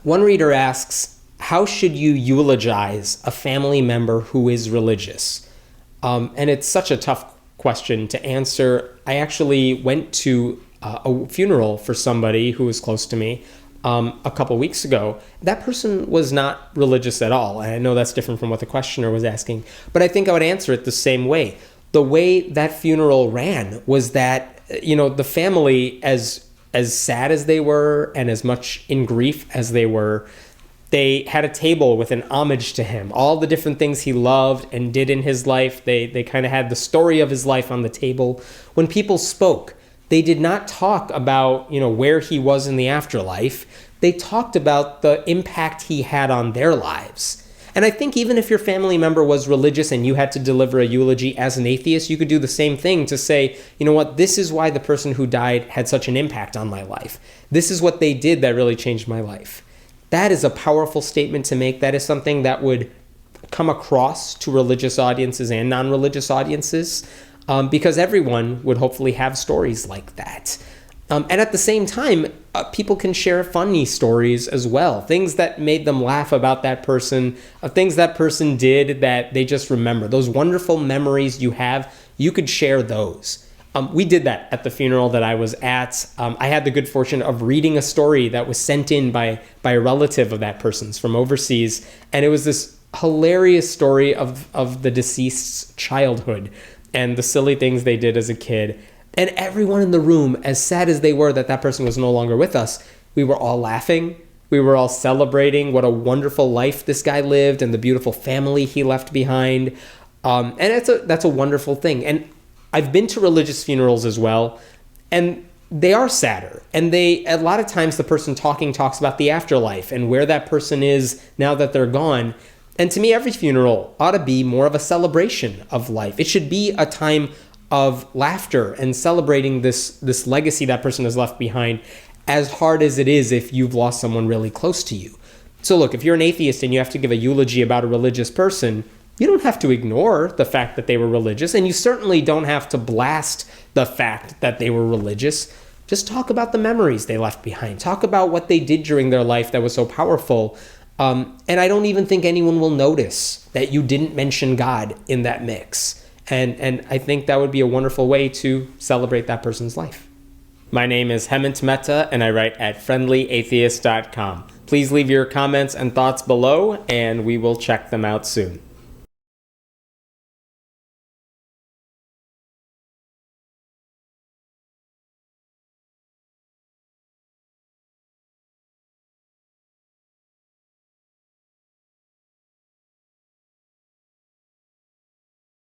One reader asks, how should you eulogize a family member who is religious? And it's such a tough question to answer. I actually went to a funeral for somebody who was close to me a couple weeks ago. That person was not religious at all. And I know that's different from what the questioner was asking, but I think I would answer it the same way. The way that funeral ran was that, the family, as sad as they were and as much in grief as they were, they had a table with an homage to him. All the different things he loved and did in his life, they kind of had the story of his life on the table. When people spoke, they did not talk about, where he was in the afterlife. They talked about the impact he had on their lives. And I think even if your family member was religious and you had to deliver a eulogy as an atheist, you could do the same thing to say, this is why the person who died had such an impact on my life. This is what they did that really changed my life. That is a powerful statement to make. That is something that would come across to religious audiences and non-religious audiences, because everyone would hopefully have stories like that. And at the same time, people can share funny stories as well, things that made them laugh about that person, things that person did that they just remember. Those wonderful memories you have, you could share those. We did that at the funeral that I was at. I had the good fortune of reading a story that was sent in by a relative of that person's from overseas, and it was this hilarious story of the deceased's childhood and the silly things they did as a kid. And everyone in the room, as sad as they were that that person was no longer with us, we were all laughing. We were all celebrating what a wonderful life this guy lived and the beautiful family he left behind. And that's a wonderful thing. And I've been to religious funerals as well, and they are sadder. And a lot of times the person talking talks about the afterlife and where that person is now that they're gone. And to me, every funeral ought to be more of a celebration of life. It should be a time of laughter and celebrating this legacy that person has left behind, as hard as it is if you've lost someone really close to you. So look, if you're an atheist and you have to give a eulogy about a religious person, you don't have to ignore the fact that they were religious, and you certainly don't have to blast the fact that they were religious. Just talk about the memories they left behind. Talk about what they did during their life that was so powerful. And I don't even think anyone will notice that you didn't mention God in that mix. And I think that would be a wonderful way to celebrate that person's life. My name is Hemant Mehta, and I write at friendlyatheist.com. Please leave your comments and thoughts below, and we will check them out soon.